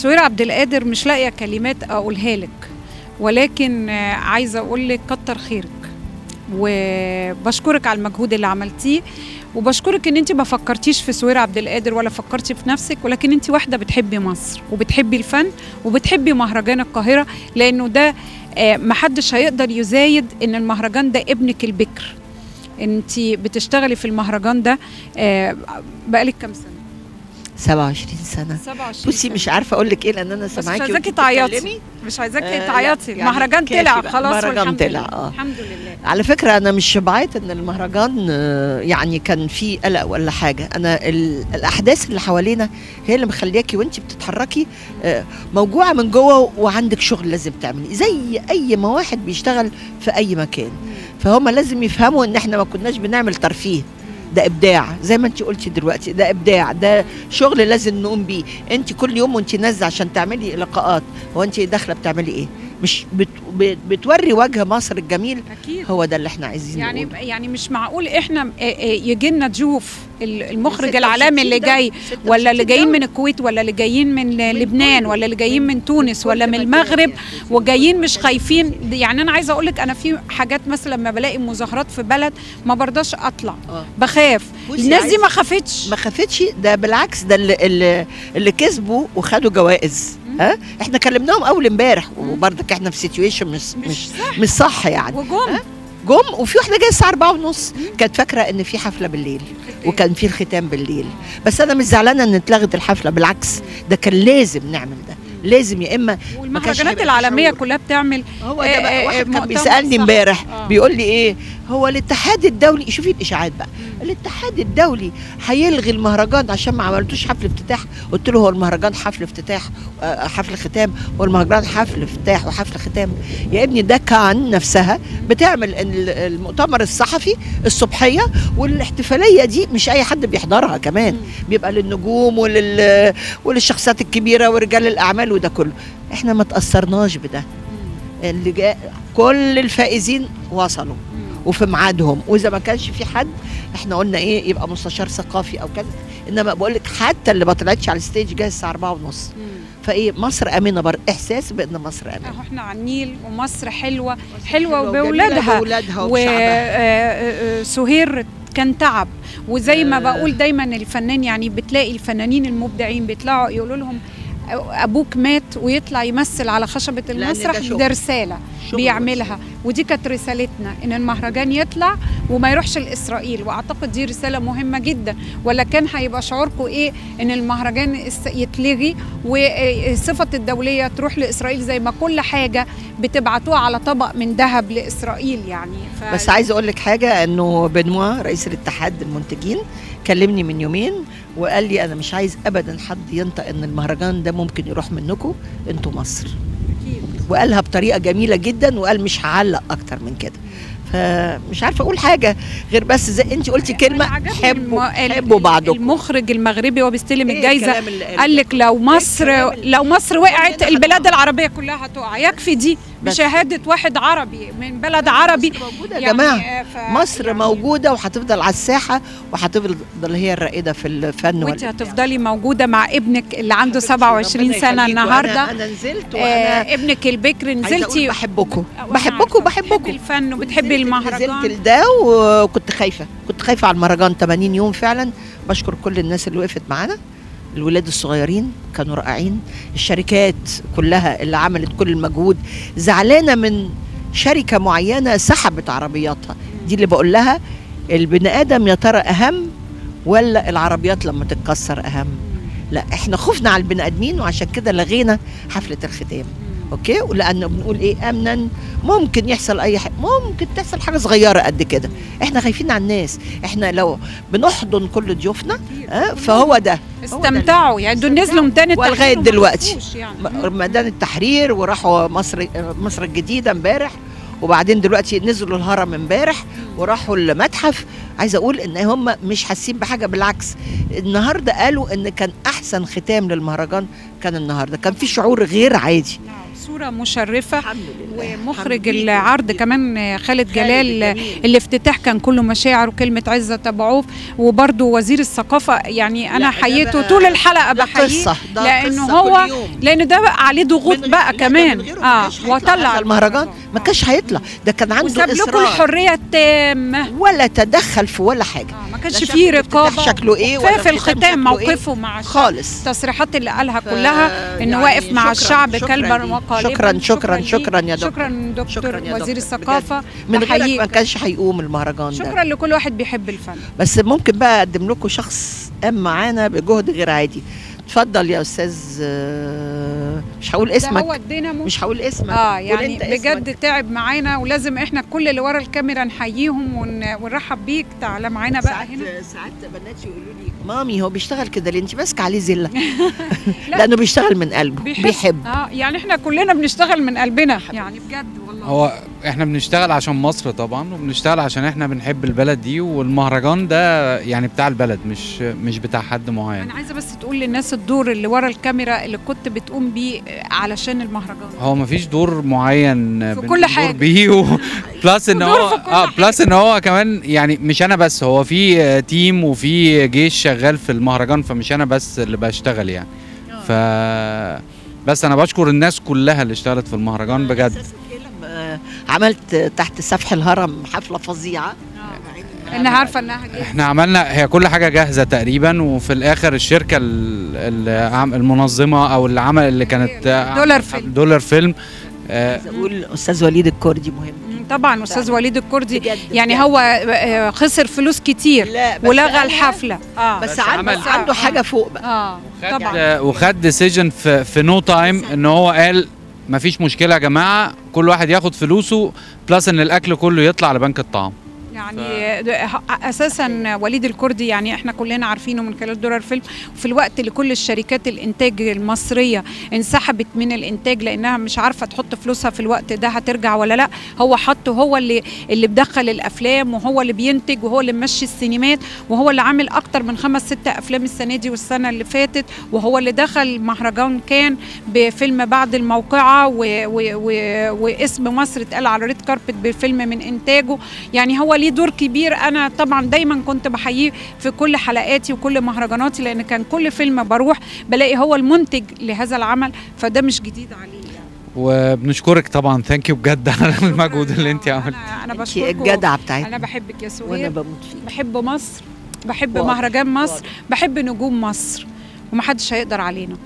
سهير عبد القادر مش لاقيه كلمات اقولها لك، ولكن عايزه اقول لك كتر خيرك، وبشكرك على المجهود اللي عملتيه، وبشكرك ان انت ما فكرتيش في سهير عبد القادر ولا فكرتي في نفسك، ولكن انت واحده بتحبي مصر وبتحبي الفن وبتحبي مهرجان القاهره، لانه ده محدش هيقدر يزايد ان المهرجان ده ابنك البكر. انت بتشتغلي في المهرجان ده بقالك كام سنه؟ 27 سنة. 27 بصي سنة. مش عارفة أقول لك إيه، لأن أنا سامعاكي مش عايزاكي تعيطي، مش عايزاكي تعيطي. يعني المهرجان طلع خلاص، المهرجان طلع. الحمد لله. على فكرة أنا مش بعيط إن المهرجان يعني كان فيه قلق ولا حاجة، أنا الأحداث اللي حوالينا هي اللي مخلياكي وأنت بتتحركي موجوعة من جوه، وعندك شغل لازم تعملي زي أي ما واحد بيشتغل في أي مكان. فهم لازم يفهموا إن إحنا ما كناش بنعمل ترفيه، ده ابداع زي ما انت قلتي دلوقتي، ده ابداع، ده شغل لازم نقوم بيه. انت كل يوم وانت نازله عشان تعملي لقاءات، هو انت داخله بتعملي ايه؟ مش بتوري وجه مصر الجميل. أكيد. هو ده اللي احنا عايزين يعني نقوله. يعني مش معقول احنا يجي لنا ضيوف المخرج العالمي اللي جاي، ولا اللي جايين من الكويت، ولا اللي جايين من لبنان، ولا اللي جايين من تونس، ولا من المغرب، وجايين مش خايفين. يعني انا عايزه اقول لك، انا في حاجات مثلا لما بلاقي مظاهرات في بلد ما برضاش اطلع، بخاف. الناس دي ما خافتش، ده بالعكس، ده اللي كسبوا وخدوا جوائز. ها احنا كلمناهم اول امبارح، وبرضك احنا في سيتويشن مش صح يعني. جم وفي واحده جايه الساعه 4:30 كانت فاكره ان في حفله بالليل، وكان في الختام بالليل. بس انا مش زعلانه ان اتلغت الحفله، بالعكس ده كان لازم نعمل ده، لازم. يا اما والمهرجانات العالميه كلها بتعمل. هو ده بقى واحد كان بيسالني امبارح بيقول لي ايه، هو الاتحاد الدولي، شوفي الاشاعات بقى، الاتحاد الدولي هيلغي المهرجان عشان ما عملتوش حفل افتتاح. قلت له هو المهرجان حفل افتتاح حفل ختام، والمهرجان حفل افتتاح وحفل ختام؟ يا ابني ده كان نفسها بتعمل المؤتمر الصحفي الصبحيه، والاحتفاليه دي مش اي حد بيحضرها، كمان بيبقى للنجوم وللشخصيات الكبيره ورجال الاعمال وده كله. احنا ما تاثرناش بده، اللي جاء كل الفائزين وصلوا وفي ميعادهم، واذا ما كانش في حد احنا قلنا ايه يبقى مستشار ثقافي او كذا. انما بقول لك حتى اللي ما طلعتش على الستيج جاي الساعه 4:30. فايه مصر امنه، برضه احساس بان مصر امنه. احنا على النيل، ومصر حلوه وباولادها وسهير كان تعب. وزي ما بقول دايما الفنان، يعني بتلاقي الفنانين المبدعين بيطلعوا يقولوا لهم ابوك مات، ويطلع يمثل على خشبه المسرح. ده رساله بيعملها، ودي كانت رسالتنا، ان المهرجان يطلع وما يروحش لاسرائيل. واعتقد دي رساله مهمه جدا. ولا كان هيبقى شعوركم ايه ان المهرجان يتلغي وصفه الدوليه تروح لاسرائيل، زي ما كل حاجه بتبعتوها على طبق من ذهب لاسرائيل يعني. بس عايزه اقول لك حاجه، انه بنوا رئيس الاتحاد المنتجين كلمني من يومين وقال لي انا مش عايز ابدا حد ينطق ان المهرجان ده ممكن يروح منكم، انتوا مصر. وقالها بطريقه جميله جدا، وقال مش هعلق اكتر من كده. فمش عارفه اقول حاجه غير بس زي انت قلتي كلمه، حبوا بعضكم. المخرج المغربي وهو بيستلم الجايزه قال لك لو مصر وقعت البلاد العربيه كلها هتقع. يكفي دي بشهاده واحد عربي من بلد عربي. مصر موجوده يا جماعه، مصر يعني موجوده وهتفضل على الساحه، وهتفضل هي الرائده في الفن. وانت هتفضلي موجوده مع ابنك اللي عنده 27 سنه النهارده. انا نزلت ابنك البكر نزلتي. بحبكم بتحبي الفن وبتحبي المهرجان. نزلت لده وكنت خايفه على المهرجان 80 يوم فعلا. بشكر كل الناس اللي وقفت معانا، الولاد الصغيرين كانوا رائعين، الشركات كلها اللي عملت كل المجهود. زعلانه من شركه معينه سحبت عربياتها، دي اللي بقول لها البني ادم يا ترى اهم ولا العربيات لما تتكسر اهم؟ لا احنا خفنا على البني ادمين، وعشان كده لغينا حفله الختام. اوكي، ولانه بنقول ايه، امنا ممكن يحصل اي حاجه، ممكن تحصل حاجه صغيره قد كده. احنا خايفين على الناس، احنا لو بنحضن كل ضيوفنا فهو ده استمتعوا يعني. دول نزلوا ميدان التحرير ولغايه دلوقتي يعني. ميدان التحرير، وراحوا مصر الجديده امبارح، وبعدين دلوقتي نزلوا الهرم امبارح، وراحوا المتحف. عايزه اقول ان هم مش حاسين بحاجه، بالعكس النهارده قالوا ان كان احسن ختام للمهرجان كان النهارده، كان في شعور غير عادي. صوره مشرفه. الحمد لله. ومخرج العرض كمان خالد جلال، الافتتاح كان كله مشاعر وكلمه عزت ابو عوف، وبرده وزير الثقافه يعني انا حييته طول الحلقه بحييه، لانه هو لان ده بقى عليه ضغوط بقى كمان. وطلع المهرجان ما كانش هيطلع، ده كان عنده وساب لكم الحريه التامه ولا تدخل في ولا حاجه. ما كانش فيه رقابه. شكله ايه في الختام موقفه مع خالص. التصريحات اللي قالها كلها انه واقف مع الشعب كلبا وقالبا. شكرا يا دكتور. شكرا دكتور وزير الثقافه. من غيرك ما كانش هيقوم المهرجان ده. شكرا لكل واحد بيحب الفن. بس ممكن بقى اقدم لكم شخص قام معانا بجهد غير عادي. اتفضل يا استاذ. مش هقول اسمك. هو الدينامو. مش هقول اسمك. يعني بجد تعب معانا، ولازم احنا كل اللي ورا الكاميرا نحييهم ونرحب بيك. تعالى معانا بقى هنا. ساعات بناتي يقولوا لي مامي هو بيشتغل كده ليه؟ انت ماسكه عليه زله. لانه بيشتغل من قلبه، بيحب. يعني احنا كلنا بنشتغل من قلبنا يعني بجد والله. هو احنا بنشتغل عشان مصر طبعا، وبنشتغل عشان احنا بنحب البلد دي، والمهرجان ده يعني بتاع البلد مش بتاع حد معين. انا عايزه بس تقول للناس الدور اللي ورا الكاميرا اللي كنت بتقوم بيه علشان المهرجان. هو مفيش دور معين في كل حاجه بيه بلس ان هو بلس ان هو كمان يعني مش انا بس، هو في تيم وفي جيش شغال في المهرجان، فمش انا بس اللي بشتغل يعني. بس انا بشكر الناس كلها اللي اشتغلت في المهرجان بجد. عملت تحت سفح الهرم حفله فظيعه. انا عارفه انها جاهزه. احنا عملنا هي كل حاجه جاهزه تقريبا، وفي الاخر الشركه المنظمه او العمل اللي كانت دولار فيلم. عايز اقول استاذ وليد الكردي مهم طبعا. استاذ وليد الكردي يعني هو خسر فلوس كتير ولغى الحفله. بس عنده حاجه فوق بقى. طبعا. وخد ديسيجن في نو تايم ان هو قال مفيش مشكله يا جماعه، كل واحد ياخد فلوسه، بلس ان الاكل كله يطلع لبنك الطعام. يعني اساسا وليد الكردي يعني احنا كلنا عارفينه من خلال دولار فيلم، وفي الوقت اللي كل الشركات الانتاج المصريه انسحبت من الانتاج لانها مش عارفه تحط فلوسها في الوقت ده هترجع ولا لا، هو حطه، هو اللي بدخل الافلام، وهو اللي بينتج، وهو اللي ممشي السينمات، وهو اللي عامل اكتر من 5-6 افلام السنه دي والسنه اللي فاتت، وهو اللي دخل مهرجان كان بفيلم بعد الموقعه واسم مصر اتقال على ريد كاربت بفيلم من انتاجه. يعني هو ليه دور كبير. انا طبعا دايما كنت بحييه في كل حلقاتي وكل مهرجاناتي، لان كان كل فيلم بروح بلاقي هو المنتج لهذا العمل، فده مش جديد عليه يعني. وبنشكرك طبعا، ثانك يو بجد على المجهود اللي انت عملتيه. انا بشكرك. الجدع بتاعتنا. انا بحبك يا سهير، وانا بموت فيك. بحب مصر، بحب مهرجان مصر، بحب نجوم مصر، ومحدش هيقدر علينا.